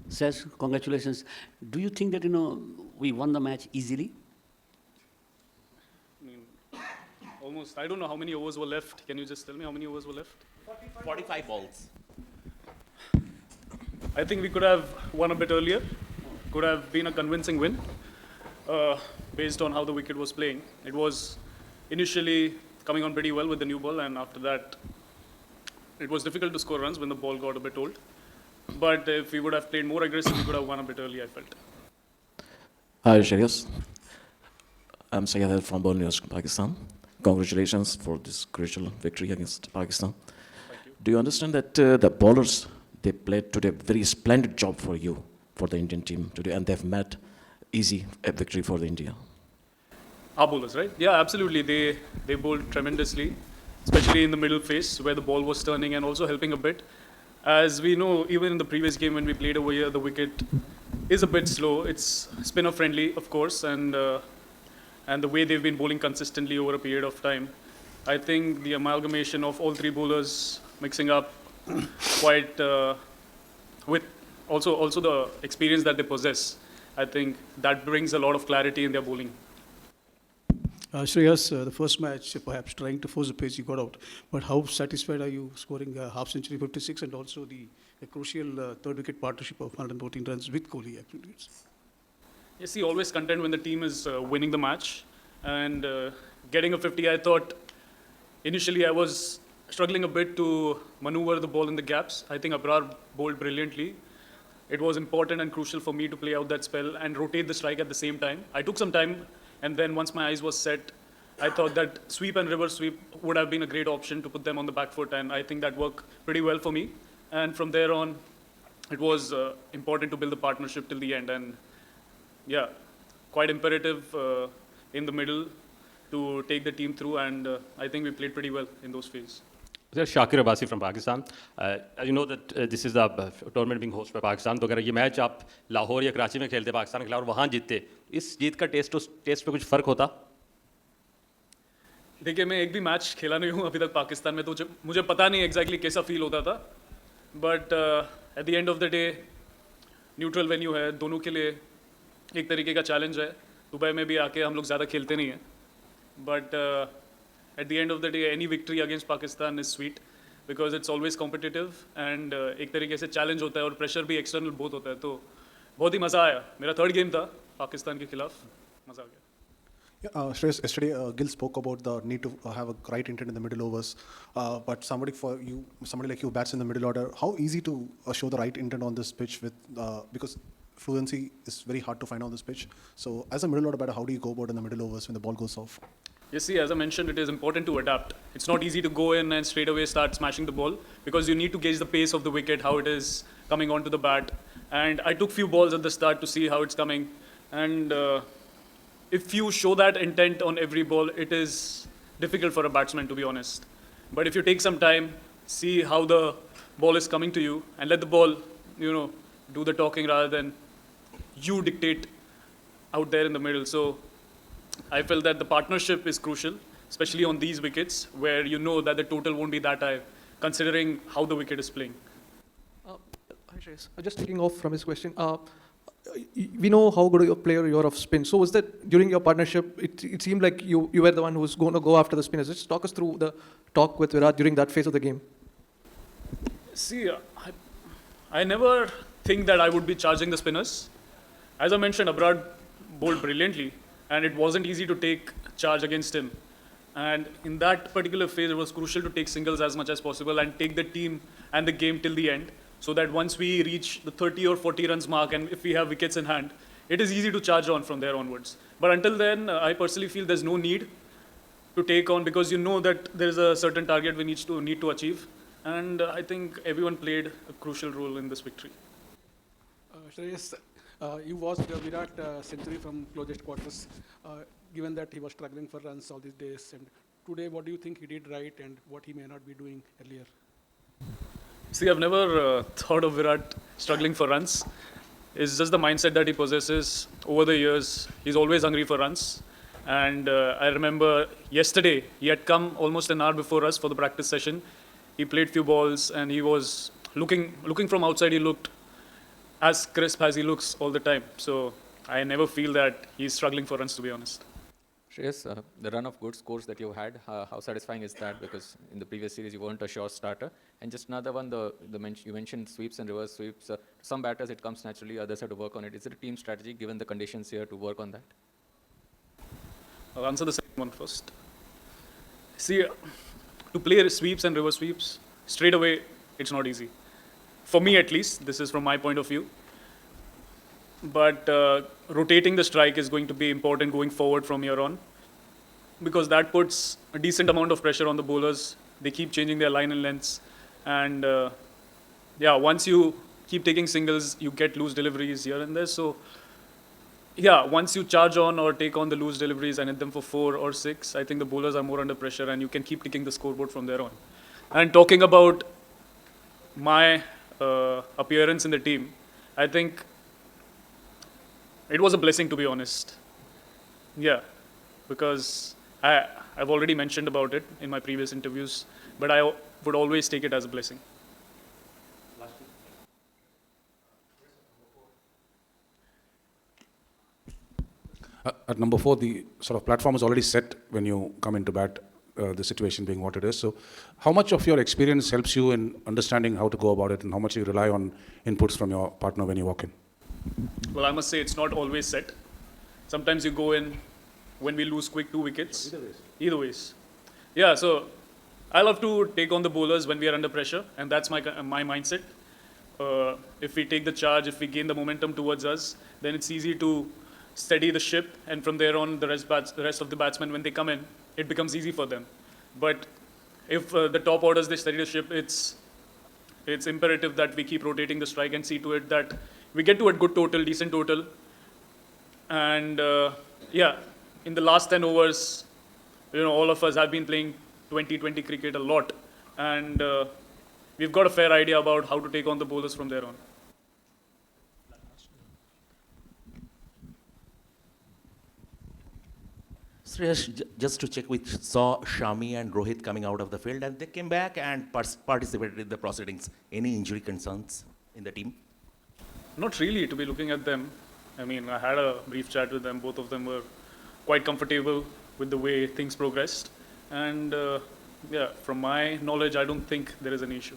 Says, congratulations. Do you think that, we won the match easily? I mean, almost. I don't know how many overs were left. Can you just tell me how many overs were left? 45 balls. I think we could have won a bit earlier. Could have been a convincing win based on how the wicket was playing. It was initially coming on pretty well with the new ball, and after that, it was difficult to score runs when the ball got a bit old. But if we would have played more aggressive, we could have won a bit early, I felt. Hi, Shreyas. I'm Iyer from Ball News, Pakistan. Congratulations for this crucial victory against Pakistan. Thank you. Do you understand that the bowlers, they played today a very splendid job for you, for the Indian team today, and they've met easy a victory for the India? Our bowlers, right? Yeah, absolutely. They bowled tremendously, especially in the middle phase where the ball was turning and also helping a bit. As we know, even in the previous game when we played over here, the wicket is a bit slow. It's spinner friendly, of course, and the way they've been bowling consistently over a period of time, I think the amalgamation of all three bowlers mixing up quite with also the experience that they possess, I think that brings a lot of clarity in their bowling. Shreyas, the first match, perhaps trying to force the pace, you got out. But how satisfied are you scoring a half century, 56, and also the crucial third wicket partnership of 114 runs with Kohli? Actually, Yes, he always content when the team is winning the match, and getting a 50. I thought initially I was struggling a bit to maneuver the ball in the gaps. I think Abrar bowled brilliantly. It was important and crucial for me to play out that spell and rotate the strike at the same time. I took some time, and then once my eyes was set, I thought that sweep and reverse sweep would have been a great option to put them on the back foot, and I think that worked pretty well for me. And from there on, it was important to build the partnership till the end, and yeah, quite imperative in the middle to take the team through, and I think we played pretty well in those phases. Shakir Abbasi from Pakistan. You know that this is the tournament being hosted by Pakistan. तो अगर ये match आप लाहौर या कराची में खेलते पाकिस्तान के खिलाफ और वहाँ जीतते, इस जीत का टेस्ट पे कुछ फर्क होता? देखिए, मैं एक भी मैच खेला नहीं हूँ अभी तक पाकिस्तान में, तो मुझे पता नहीं एग्जैक्टली कैसा फील होता था. But at the end of the day neutral venue है, दोनों के लिए एक तरीके का चैलेंज है. दुबई में भी आके हम लोग ज़्यादा खेलते नहीं हैं, but at the end of the day, any victory against Pakistan is sweet because it's always competitive and एक तरीके से challenge होता है और pressure भी external बहुत होता है, तो बहुत ही मज़ा आया. मेरा third game था पाकिस्तान के खिलाफ, मज़ा आ गया. Yeah, Shreyas, yesterday Gil spoke about the need to have a right intent in the middle overs, but somebody like you bats in the middle order. How easy to show the right intent on this pitch because fluency is very hard to find on this pitch. So as a middle order batter, how do you go about in the middle overs when the ball goes off? You see, as I mentioned, it is important to adapt. It's not easy to go in and straight away start smashing the ball because you need to gauge the pace of the wicket, how it is coming onto the bat. And I took few balls at the start to see how it's coming. And if you show that intent on every ball, it is difficult for a batsman, to be honest. But if you take some time, see how the ball is coming to you, and let the ball, do the talking rather than you dictate out there in the middle. So I felt that the partnership is crucial, especially on these wickets where you know that the total won't be that high, considering how the wicket is playing. Hi, Shreyas. Just taking off from his question. We know how good a player you are of spin. So was that during your partnership, it seemed like you were the one who was going to go after the spinners. Just talk us through the talk with Virat during that phase of the game. See, I never think that I would be charging the spinners. As I mentioned, Abrar bowled brilliantly, and it wasn't easy to take charge against him. And in that particular phase, it was crucial to take singles as much as possible and take the team and the game till the end, so that once we reach the 30 or 40 runs mark, and if we have wickets in hand, it is easy to charge on from there onwards. But until then, I personally feel there's no need to take on because you know that there is a certain target we need to achieve. And I think everyone played a crucial role in this victory. Shreyas, you watched Virat century from closest quarters, given that he was struggling for runs all these days. And today, what do you think he did right and what he may not be doing earlier? See, I've never thought of Virat struggling for runs. It's just the mindset that he possesses over the years. He's always hungry for runs. And I remember yesterday, he had come almost an hour before us for the practice session. He played few balls and he was looking from outside. He looked as crisp as he looks all the time. So I never feel that he's struggling for runs, to be honest. Shreyas, the run of good scores that you've had, how satisfying is that? Because in the previous series you weren't a sure starter. And just another one, you mentioned sweeps and reverse sweeps. Some batters it comes naturally, others have to work on it. Is it a team strategy given the conditions here to work on that? I'll answer the second one first. See, to play sweeps and reverse sweeps straight away, it's not easy. For me at least, this is from my point of view. But rotating the strike is going to be important going forward from here on, because that puts a decent amount of pressure on the bowlers. They keep changing their line and lengths. And yeah, once you keep taking singles, you get loose deliveries here and there. So yeah, once you charge on or take on the loose deliveries and hit them for 4 or 6, I think the bowlers are more under pressure and you can keep ticking the scoreboard from there on. And talking about my appearance in the team, I think it was a blessing, to be honest. Yeah, because I've already mentioned about it in my previous interviews, but I would always take it as a blessing. At number 4, the sort of platform is already set when you come into bat, the situation being what it is. So how much of your experience helps you in understanding how to go about it, and how much you rely on inputs from your partner when you walk in? Well, I must say it's not always set. Sometimes you go in when we lose quick 2 wickets. Either ways. Yeah, so I love to take on the bowlers when we are under pressure, and that's my mindset. If we take the charge, if we gain the momentum towards us, then it's easy to steady the ship, and from there on, the rest of the batsmen, when they come in, it becomes easy for them. But if the top orders, they steady the ship, it's imperative that we keep rotating the strike and see to it that we get to a good total, decent total. And yeah, in the last 10 overs, all of us have been playing 20-20 cricket a lot. And we've got a fair idea about how to take on the bowlers from there on. Shreyas, just to check, we saw Shami and Rohit coming out of the field, and they came back and participated in the proceedings. Any injury concerns in the team? Not really, to be looking at them. I mean, I had a brief chat with them. Both of them were quite comfortable with the way things progressed. And yeah, from my knowledge, I don't think there is an issue.